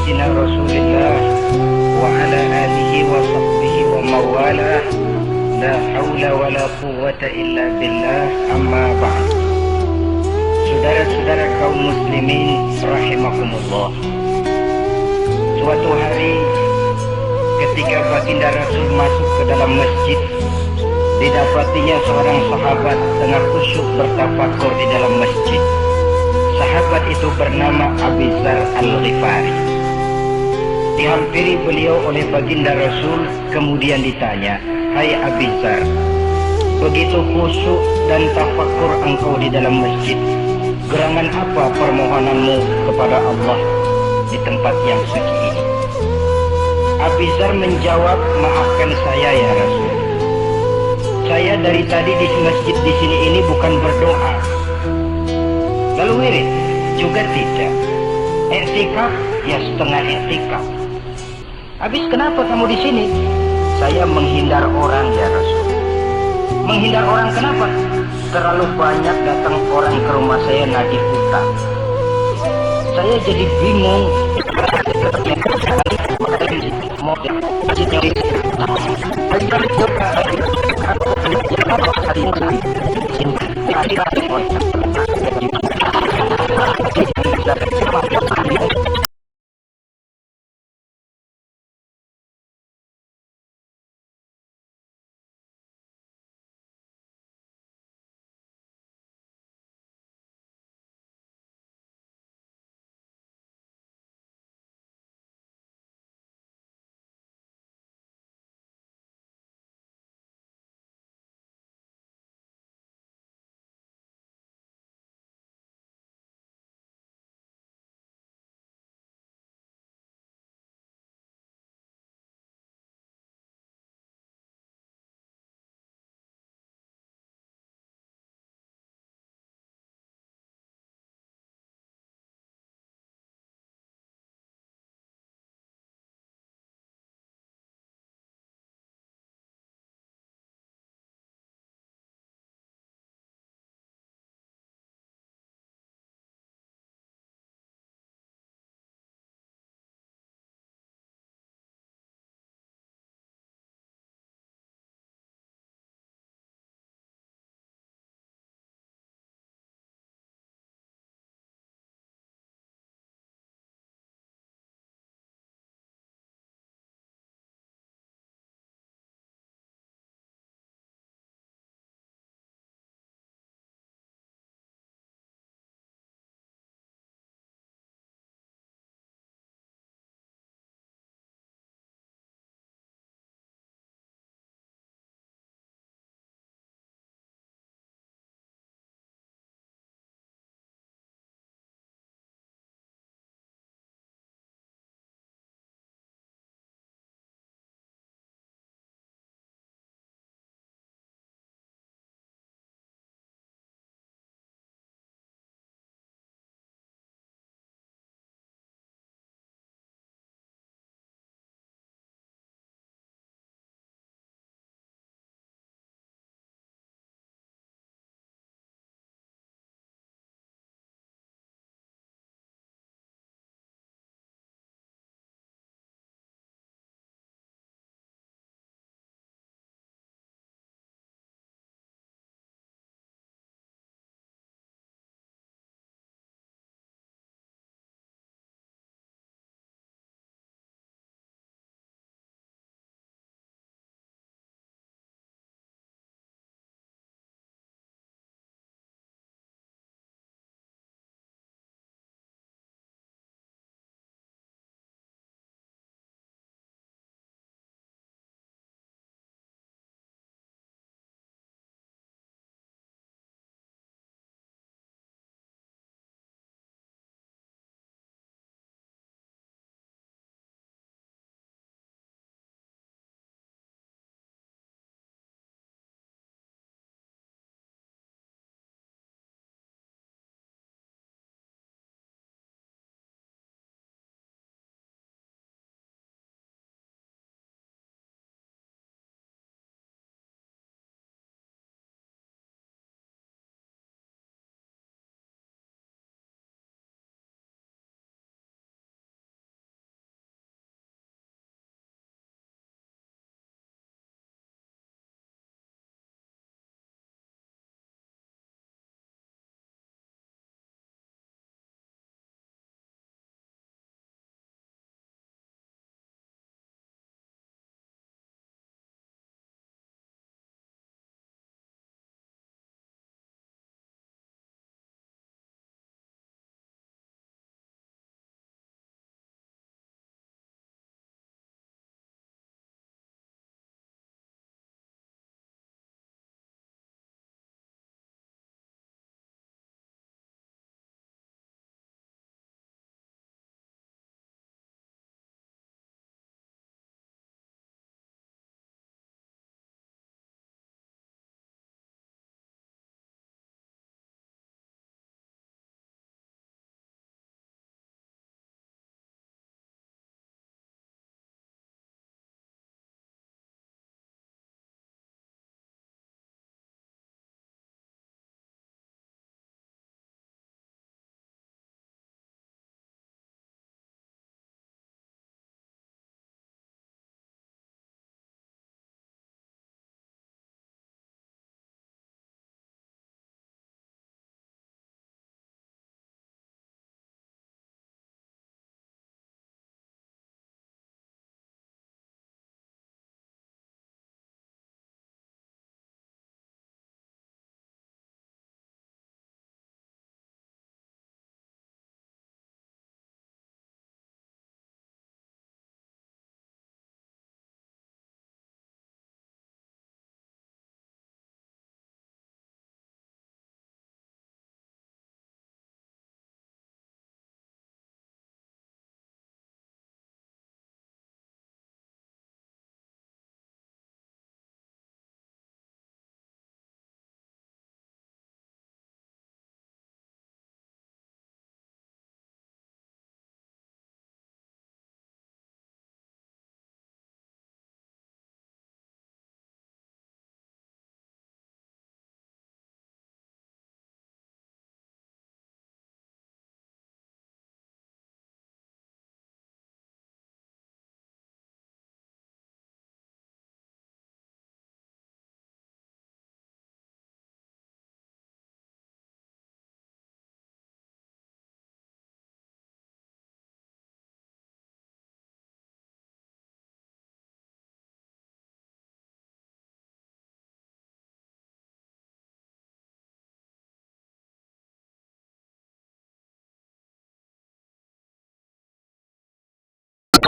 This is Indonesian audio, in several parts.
sayyidina Rasulillah wa ala alihi wa sahbihi wa mawalah. La haula wa la quwwata illa billah, amma ba'd. Saudara-saudara kaum muslimin rahimakumullah. Suatu hari ketika baginda Rasul masuk ke dalam masjid, didapatinya seorang sahabat tengah khusyuk bertafakur di dalam masjid. Sahabat itu bernama Abu Dzar Al-Ghifari. Dihampiri beliau oleh baginda Rasul, kemudian ditanya, "Hai Abu Dzar, begitu khusyuk dan tafakur engkau di dalam masjid, gerangan apa permohonanmu kepada Allah di tempat yang suci ini?" Abu Dzar menjawab, "Maafkan saya ya Rasul. Saya dari tadi di masjid di sini ini bukan berdoa. Lalu wirid juga tidak. I'tikaf ya setengah i'tikaf. Habis kenapa kamu di sini?" "Saya menghindar orang ya Rasul." "Menghindar orang kenapa?" "Terlalu banyak datang orang ke rumah saya nagih utang. Saya jadi bingung."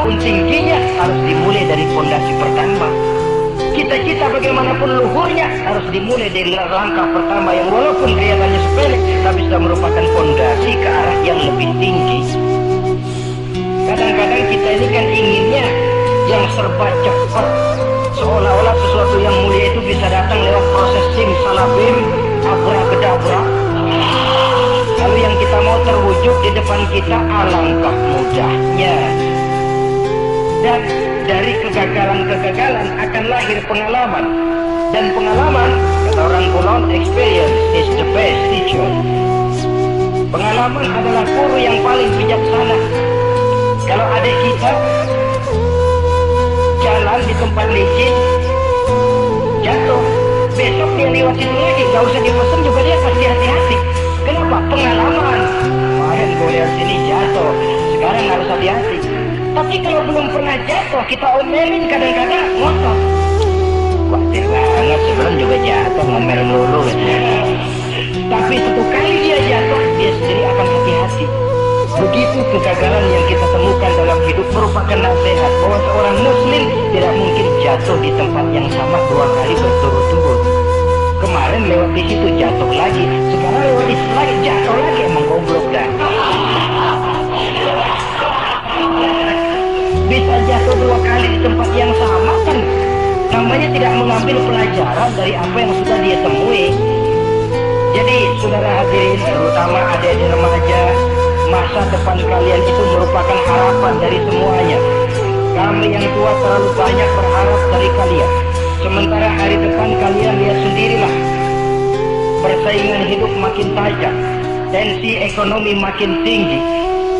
bagaimanapun tingginya harus dimulai dari fondasi pertama. Cita-cita bagaimanapun luhurnya harus dimulai dari langkah pertama yang walaupun kelihatannya sepele tapi sudah merupakan fondasi ke arah yang lebih tinggi. Kadang-kadang kita ini kan inginnya yang serba cepat, seolah-olah sesuatu yang mulia itu bisa datang lewat proses simsalabim, abrakadabra. Lalu yang kita mau terwujud di depan kita alangkah mudahnya. Dan dari kegagalan-kegagalan akan lahir pengalaman. Dan pengalaman, kata orang kuno, experience is the best teacher. Pengalaman adalah guru yang paling bijaksana. Kalau adik kita jalan di tempat licin, jatuh, besok dia lewat situ lagi, gak usah dipesan juga dia pasti hati-hati. Kenapa? Pengalaman. Kemarin gue lihat sini jatuh, sekarang harus hati-hati. Tapi kalau belum pernah jatuh, kita omelin kadang-kadang ngotot. Khawatir banget, sebelum juga jatuh, ngomel melulu. Tapi satu kali dia jatuh, dia sendiri akan hati-hati. Begitu kegagalan yang kita temukan dalam hidup merupakan nasihat bahwa seorang muslim tidak mungkin jatuh di tempat yang sama 2 kali berturut-turut. Kemarin lewat di situ jatuh lagi, sekarang lewat di situ lagi jatuh lagi, emang goblok dah. Bisa jatuh 2 kali di tempat yang sama kan namanya tidak mengambil pelajaran dari apa yang sudah dia temui. Jadi saudara hadirin, terutama adik-adik remaja, masa depan kalian itu merupakan harapan dari semuanya. Kami yang tua terlalu banyak berharap dari kalian, sementara hari depan kalian lihat sendirilah. Persaingan hidup makin tajam, tensi ekonomi makin tinggi,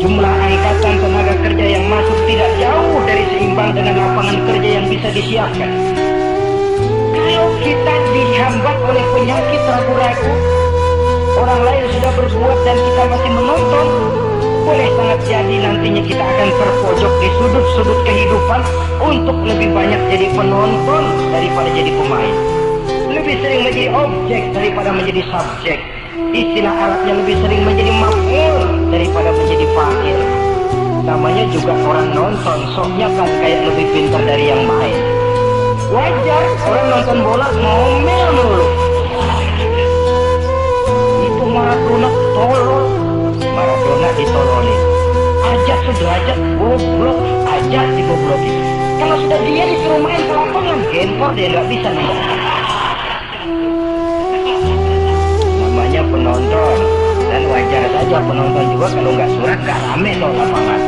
jumlah angkatan tenaga kerja yang masuk tidak jauh dari seimbang dengan lapangan kerja yang bisa disiapkan. Kalau kita dihambat oleh penyakit ragu-ragu, orang lain sudah berbuat dan kita masih menonton, boleh sangat jadi nantinya kita akan terpojok di sudut-sudut kehidupan untuk lebih banyak jadi penonton daripada jadi pemain. Lebih sering menjadi objek daripada menjadi subjek. Istilah Arabnya lebih sering menjadi maf'ul daripada menjadi fa'il. Namanya juga orang nonton, soknya kan kayak lebih pintar dari yang main. Wajar orang nonton bola ngomel mulu. Itu Maradona tolol, Maradona ditololin. Ajak sederajat goblok, ajak digoblokin. Kalau sudah dia disuruh main ke lapangan, gempor dia nggak bisa nih. Namanya penonton, dan wajar saja penonton juga kalau nggak surat nggak rame loh lapangan.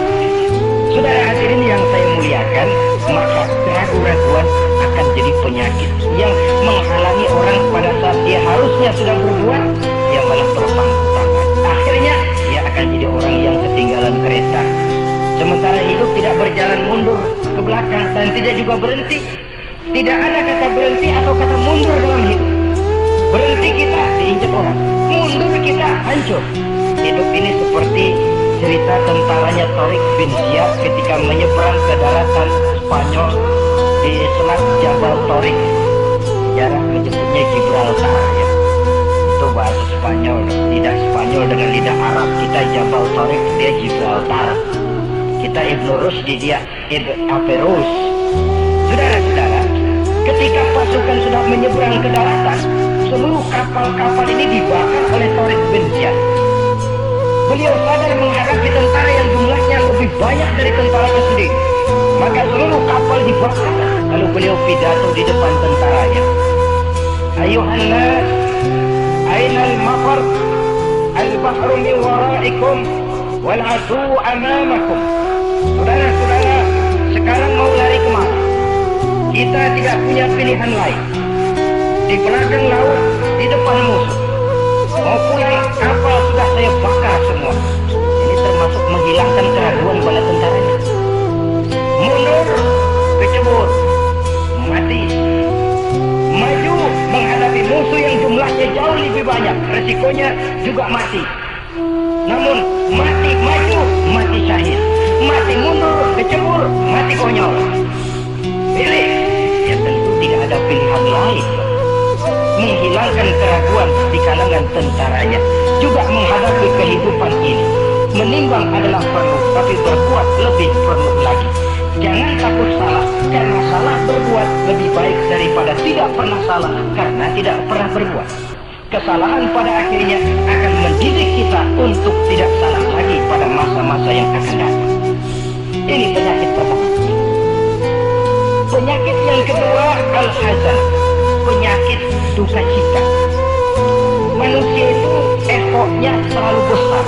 Saudara hadirin yang saya muliakan, maka keraguan-raguan akan jadi penyakit yang menghalangi orang pada saat dia harusnya sudah berbuat, dia malah terpangku tangan. Akhirnya dia akan jadi orang yang ketinggalan kereta. Sementara hidup tidak berjalan mundur ke belakang dan tidak juga berhenti. Tidak ada kata berhenti atau kata mundur dalam hidup. Berhenti kita diinjak orang, mundur kita hancur. Hidup ini seperti cerita tentaranya Tariq bin Ziyad ketika menyeberang ke daratan Spanyol di Selat Jabal Tariq. Sejarah menyebutnya Gibraltar ya. Itu bahasa Spanyol, lidah Spanyol dengan lidah Arab. Kita Jabal Tariq, dia Gibraltar. Kita Ibnu Rusdi, dia Ibn Averus. Saudara-saudara, ketika pasukan sudah menyeberang ke daratan, seluruh kapal-kapal ini dibakar oleh Tariq bin Ziyad. Beliau sadar menghadapi tentara yang jumlahnya lebih banyak dari tentaranya sendiri. Maka seluruh kapal dibakar. Lalu beliau pidato di depan tentaranya. Ayuhan nas, ainal mafar, al-bahru min waraikum, wal adu amamakum. Saudara-saudara, sekarang mau lari kemana? Kita tidak punya pilihan lain. Di belakang laut, di depan musuh. Mau pulang, kapal sudah saya bakar semua. Ini termasuk menghilangkan keraguan pada tentaranya. Mundur, kecebur, mati. Maju menghadapi musuh yang jumlahnya jauh lebih banyak, resikonya juga mati. Namun mati maju, mati syahid. Mati mundur, kecebur, mati konyol. Pilih, ya tentu tidak ada pilihan lain. Menghilangkan keraguan di kalangan tentaranya, juga menghadapi kehidupan ini. Menimbang adalah perlu, tapi berbuat lebih perlu lagi. Jangan takut salah, karena salah berbuat lebih baik daripada tidak pernah salah karena tidak pernah berbuat. Kesalahan pada akhirnya akan mendidik kita untuk tidak salah lagi pada masa-masa yang akan datang. Ini penyakit pertama. Penyakit yang kedua, al-hazan, penyakit duka cita. Manusia itu egonya terlalu besar.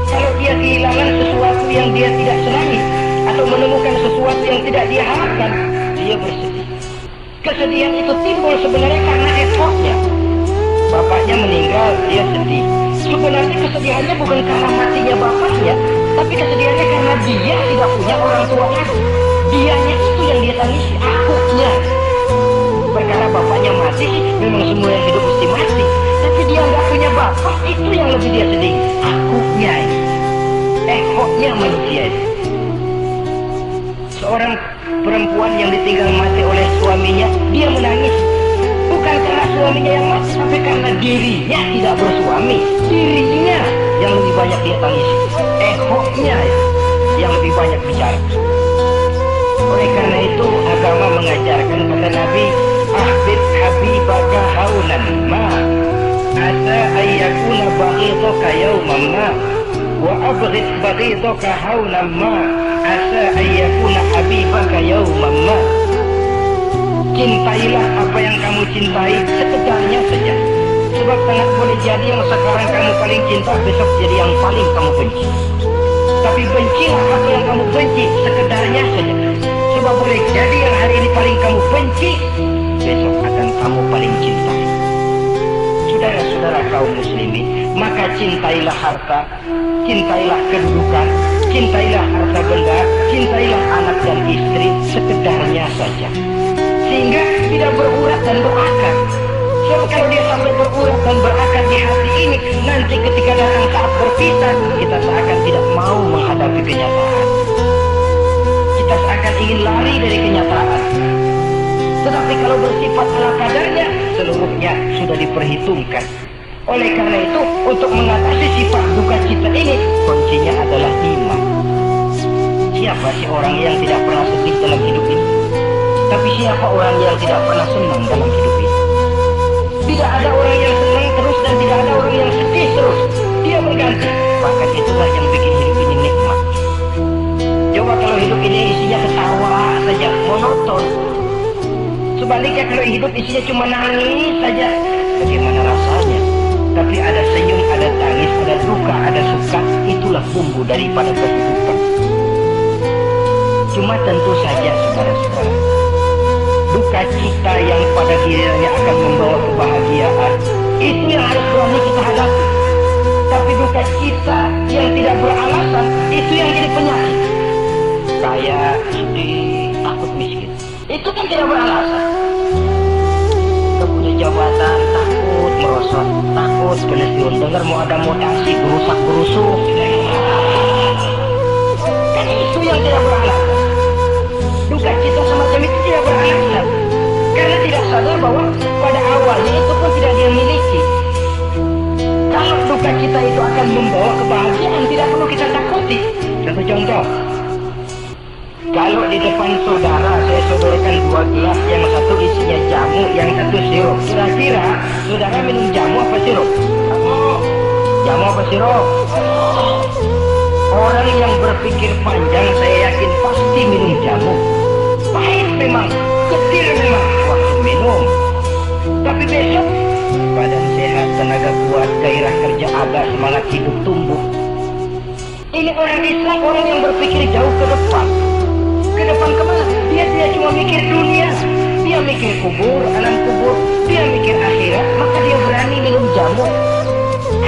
Kalau dia kehilangan sesuatu yang dia tidak senangi atau menemukan sesuatu yang tidak dia harapkan, dia bersedih. Kesedihan itu timbul sebenarnya karena egonya. Bapaknya meninggal, dia sedih. Sebenarnya kesedihannya bukan karena matinya bapaknya, tapi kesedihannya karena dia tidak punya orang tua lagi. Dianya itu yang dia tangisi, akunya. Perkara bapaknya mati, memang semua yang hidup mesti mati. Tapi dia nggak punya bapak, itu yang lebih dia sedih. Akunya ini, egonya manusia ini. Seorang perempuan yang ditinggal mati oleh suaminya, dia menangis. Bukan karena suaminya yang mati, tapi karena dirinya tidak bersuami. Dirinya yang lebih banyak dia tangisi. Egonya yang lebih banyak bicara. Oleh karena itu agama mengajarkan kata Nabi, ahbib habibaka haunan ma asa ayyakuna baghidaka yawman ma wa abghid baghidaka haunan ma asa ayyakuna habibaka yawman ma. Cintailah apa yang kamu cintai sekedarnya saja, sebab sangat boleh jadi yang sekarang kamu paling cinta besok jadi yang paling kamu benci. Tapi bencilah apa yang kamu benci sekedarnya saja, sebab boleh jadi yang hari ini paling kamu benci besok akan kamu paling cintai. Saudara-saudara kaum muslimin, maka cintailah harta, cintailah kedudukan, cintailah harta benda, cintailah anak dan istri sekedarnya saja, sehingga tidak berurat dan berakar. Sebab kalau dia sampai berurat dan berakar di hati ini, nanti ketika datang saat berpisah, kita seakan tidak mau menghadapi kenyataan. Kita seakan ingin lari dari kenyataan. Tetapi kalau bersifat ala kadarnya, seluruhnya sudah diperhitungkan. Oleh karena itu, untuk mengatasi sifat duka cita ini, kuncinya adalah iman. Siapa sih orang yang tidak pernah sedih dalam hidup ini? Tapi siapa orang yang tidak pernah senang dalam hidup ini? Tidak ada orang yang senang terus dan tidak ada orang yang sedih terus. Dia berganti. Bahkan itulah yang bikin hidup ini nikmat. Coba kalau hidup ini isinya ketawa saja, monoton. Sebaliknya kalau hidup isinya cuma nangis saja, bagaimana rasanya? Tapi ada senyum, ada tangis, ada duka, ada suka. Itulah bumbu daripada kehidupan. Cuma tentu saja saudara-saudara, duka cita yang pada gilirannya akan membawa kebahagiaan, itu yang harus berani kita hadapi. Tapi duka cita yang tidak beralasan, itu yang jadi penyakit. Kayak sedih, takut miskin, itu kan tidak beralasan. Kita punya jabatan, takut merosot, takut pensiun, dengar mau ada mutasi, berusak-berusuk, kan itu yang tidak beralasan. Duka cita semacam itu tidak beralasan, karena tidak sadar bahwa pada awalnya itu pun tidak dia miliki. Kalau duka cita itu akan membawa kebahagiaan, tidak perlu kita takuti. Satu contoh, kalau di depan saudara saya sodorkan 2 gelas, yang satu isinya jamu, yang satu sirup, kira-kira saudara minum jamu apa sirup? Jamu apa sirup? Orang yang berpikir panjang saya yakin pasti minum jamu. Pahit memang, getir memang waktu minum, tapi besok badan sehat, tenaga kuat, gairah kerja ada, semangat hidup tumbuh. Ini orang Islam, orang yang berpikir jauh ke depan. Ke depan kemana? Dia tidak cuma mikir dunia, dia mikir kubur, alam kubur, dia mikir akhirat. Maka dia berani minum jamu.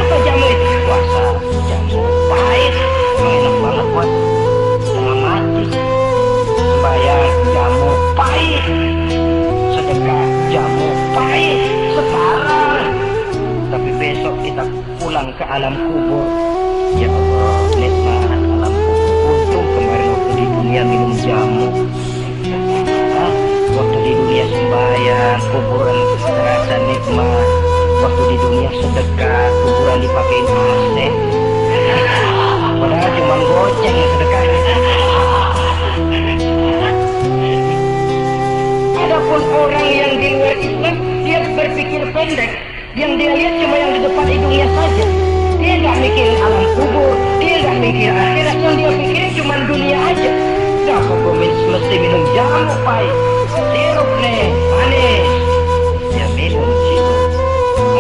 Apa jamu itu? Puasa, jamu pahit, enak banget buat setengah mati. Sembahyang, jamu pahit. Sedekah, jamu pahit. Sekarang, tapi besok kita pulang ke alam kubur. Ya Allah, nikmat alam kubur. Untung kemarin waktu di dunia minum jamu, waktu di dunia sembahyang, kuburan terasa nikmat. Waktu di dunia sedekah, kuburan dipakein AC. Padahal cuma goceng sedekah. mikirin alam kubur, dia nggak mikirin akhirat, yang dia pikirin cuma dunia aja. Kenapa gue mesti minum jamu pahit, sirup nih, manis? Ya minum sirup,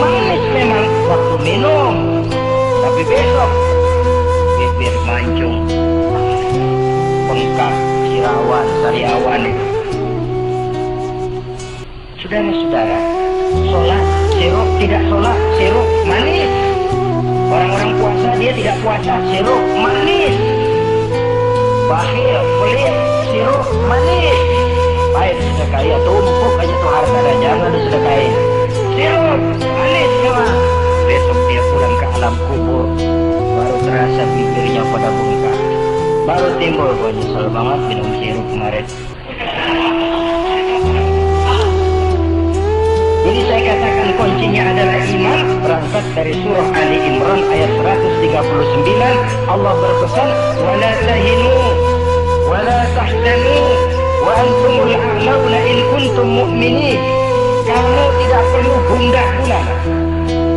manis memang waktu minum, tapi besok bibir mancung, bengkak, sirawan, sariawan itu. Saudara-saudara, sholat sirup, tidak sholat sirup manis. Orang-orang puasa dia tidak puasa sirup manis. Bakhil, pelit, sirup manis. Baik sudah kaya tumpuk aja tuh harta, jangan disedekain. Sirup manis memang. Besok dia pulang ke alam kubur, baru terasa bibirnya pada bengkak, baru timbul gue nyesel banget minum sirup kemarin. Jadi saya katakan kuncinya adalah iman. Berangkat dari surah Ali Imran ayat 139, Allah berpesan, wala tahinu wala tahzanu wa antumul a'launa in kuntum mu'minin. Kamu tidak perlu gundah gulana,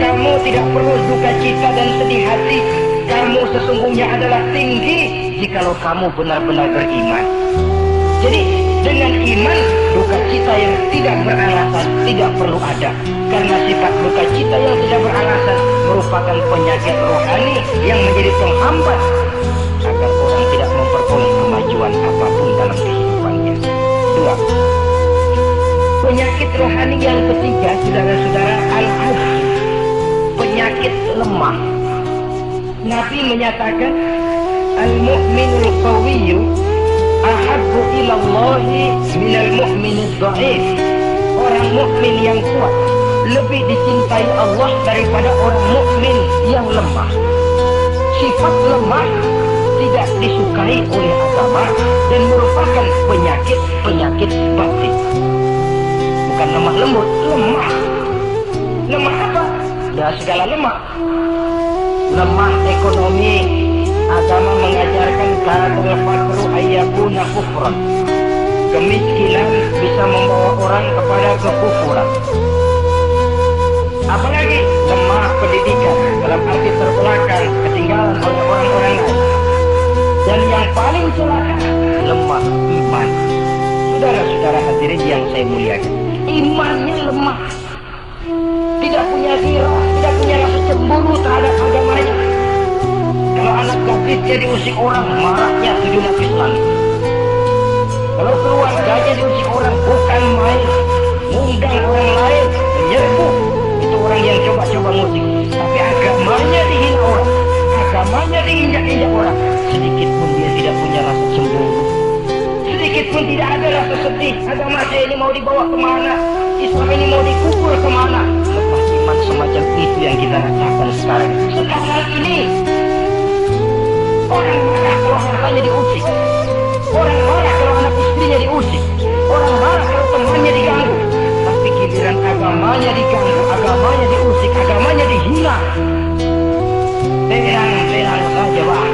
kamu tidak perlu duka cita dan sedih hati. Kamu sesungguhnya adalah tinggi jikalau kamu benar-benar beriman. Jadi dengan iman, duka cita yang tidak beralasan tidak perlu ada. Karena sifat duka cita yang tidak beralasan merupakan penyakit rohani yang menjadi penghambat agar orang tidak memperoleh kemajuan apapun dalam kehidupannya. 2. Penyakit rohani yang ketiga, saudara-saudara, al-ajz, penyakit lemah. Nabi menyatakan, al-mu'minul qawiyyu ahabbu ilallahi minal mu'minid dha'if. Orang mukmin yang kuat lebih dicintai Allah daripada orang mukmin yang lemah. Sifat lemah tidak disukai oleh agama dan merupakan penyakit batin. Bukan lemah lembut, lemah. Lemah apa? Ya segala lemah. Lemah ekonomi. Agama mengajarkan kadal fakru ayyakuna kufran. Kemiskinan bisa membawa orang kepada kekufuran. Apalagi lemah pendidikan, dalam arti terbelakang, ketinggalan oleh orang-orang lain. Dan yang paling celaka, lemah iman. Saudara-saudara hadirin yang saya muliakan, imannya lemah, tidak punya ghirah, tidak punya rasa cemburu terhadap agamanya. Kalau anak gadisnya diusik orang, marahnya 7 lapis langit. Kalau keluarganya diusik orang, bukan main, mengundang orang lain, menyerbu. Itu orang yang coba-coba musik. Tapi agamanya dihina orang, agamanya diinjak-injak orang. Sedikit pun dia tidak punya rasa cemburu, sedikit pun tidak ada rasa sedih. Agama saya ini mau dibawa kemana? Islam ini mau dikubur kemana? Lemah iman semacam itu yang kita rasakan sekarang. Sekarang ini orang marah kalau hartanya diusik, orang marah kalau anak istrinya diusik, orang marah kalau temannya diganggu. Tapi giliran agamanya diganggu, agamanya diusik, agamanya dihina, tenang-tenang saja, Pak.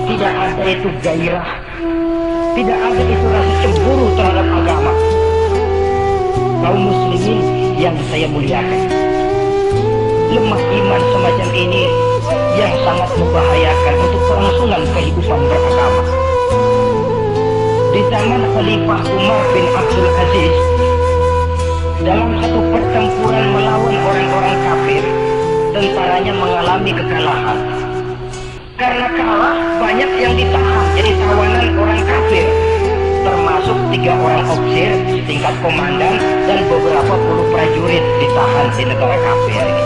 Tidak ada itu gairah, tidak ada itu rasa cemburu terhadap agama. Kaum muslimin yang saya muliakan, lemah iman semacam ini yang sangat membahayakan untuk kelangsungan kehidupan beragama. Di zaman Khalifah Umar bin Abdul Aziz, dalam satu pertempuran melawan orang-orang kafir, tentaranya mengalami kekalahan. Karena kalah, banyak yang ditahan jadi tawanan orang kafir, termasuk 3 orang ofisir setingkat komandan dan beberapa puluh prajurit ditahan di negara kafir ini.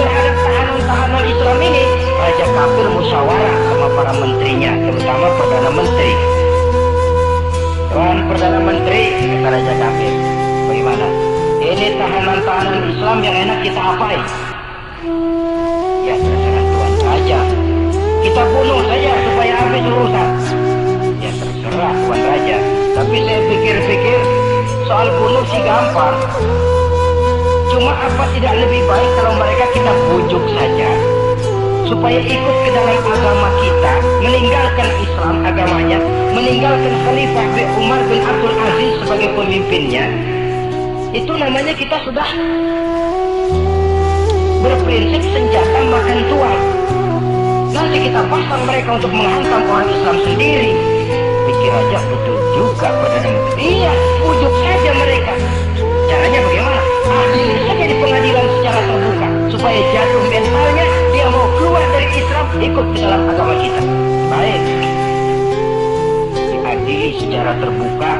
Terhadap tahanan-tahanan Islam ini, Raja kafir musyawarah sama para menterinya, terutama Perdana Menteri. Tuan Perdana Menteri, kata Raja kafir, bagaimana? Ini tahanan-tahanan Islam yang enak kita apain? Ya terserah Tuan Raja, kita bunuh saja supaya habis urusan. Ya terserah Tuan Raja, tapi saya pikir-pikir soal bunuh sih gampang. Cuma apa tidak lebih baik kalau mereka kita bujuk saja supaya ikut ke dalam agama kita, meninggalkan Islam agamanya, meninggalkan Khalifah Umar bin Abdul Aziz sebagai pemimpinnya. Itu namanya kita sudah berprinsip prinsip senjata makan tuan. Nanti kita pasang mereka untuk menghantam orang Islam sendiri. Pikir aja betul juga Perdana Menteri. Iya, ujuk saja mereka. Caranya bagaimana? Adili saja di pengadilan secara terbuka, supaya jatuh mentalnya, dia mau keluar dari Islam, ikut ke dalam agama kita. Baik, diadili secara terbuka.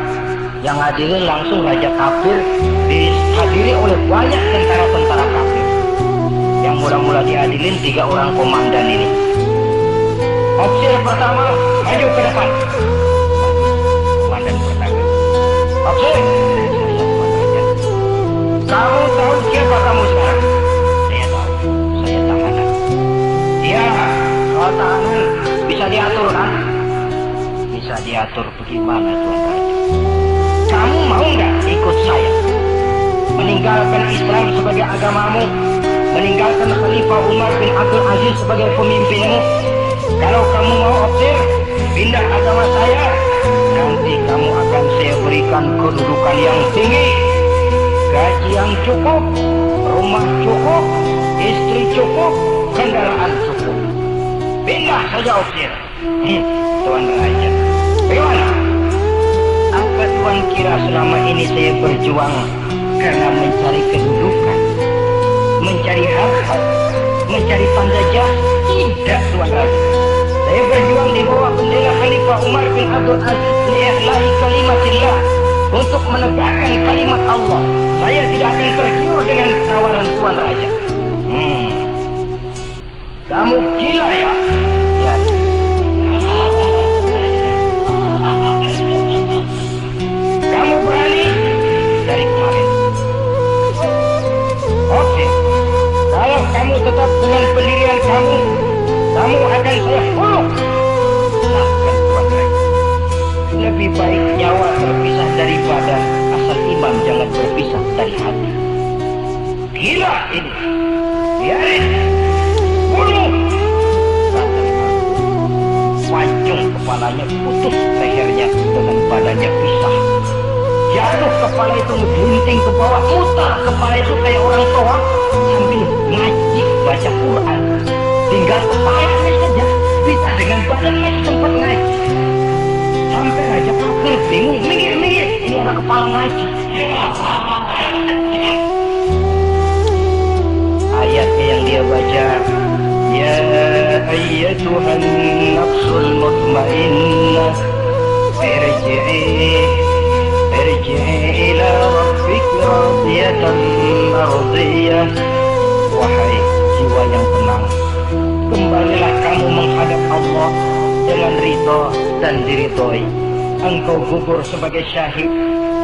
Yang adilin langsung raja kafir, dihadiri oleh banyak tentara-tentara kafir. Yang mula-mula diadilin 3 orang komandan ini. Opsi pertama, maju ke depan. Komandan pertama. Opsi. Kamu tahu siapa kamu sekarang? Saya tahu. Saya tahanan. Iya, kalau tahanan bisa diatur kan? Bisa diatur bagaimana Tuan Raja? Kamu mau nggak ikut saya? Meninggalkan Islam sebagai agamamu, meninggalkan Khalifah Umar bin Abdul Aziz sebagai pemimpinmu. Kalau kamu mau opsir, pindah agama saya, nanti kamu akan saya berikan kedudukan yang tinggi, gaji yang cukup, rumah cukup, istri cukup, kendaraan cukup. Pindah saja opsir. Tuan Raja, bagaimana? Apa Tuan kira selama ini saya berjuang karena mencari kedudukan, mencari harta, mencari tanda jasa? Tidak Tuan Raja. Saya berjuang di bawah bendera Khalifah Umar bin Abdul Aziz li'ihla'i kalimatillah, untuk menegakkan kalimat Allah. Saya tidak akan tergiur dengan tawaran Tuan Raja. Kamu gila ya? Ya. Kamu berani dari kemarin. Oke, kalau kamu tetap dengan pendirian kamu, kamu akan saya bunuh. Maafkan Tuan Raja. Lebih baik nyawa terpisah dari badan, asal iman jangan berpisah dari hati. Gila ini. Biarin. Bunuh. Pancung kepalanya, putus lehernya, dengan badannya pisah. Jatuh kepala itu ngegunting ke bawah, mutar kepala itu kayak orang tua sambil ngaji baca Quran. Tinggal kepalanya saja, bisa dengan badannya sempat ngaji. Sampai Raja Kafir bingung, minggir, ini orang kepala ngaji. Ayatnya yang dia baca, ya ayyatuhan nafsul mutmainnah, irji'i ila rabbika radiyatan mardiyah. Wahai jiwa yang tenang, kembalilah kamu menghadap Allah dengan ridho dan diridhoi. Engkau gugur sebagai syahid,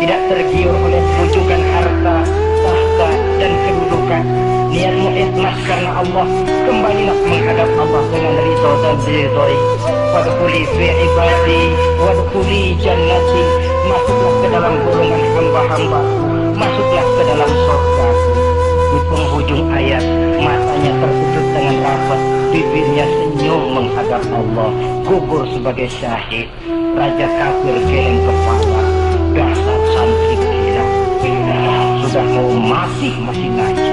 tidak tergiur oleh bujukan harta, tahta, dan kedudukan. Niatmu ikhlas karena Allah, kembalilah menghadap Allah dengan ridho dan diridhoi. Wadkhuli fi ibadi wadkhuli jannati, masuklah ke dalam golongan hamba-hamba, masuklah ke dalam surga. Di penghujung ayat, matanya tertutup dengan rapat, bibirnya senyum menghadap Allah, gugur sebagai syahid. Raja kafir geleng kepala, dasar santri gila, sudah mau mati masih ngaji.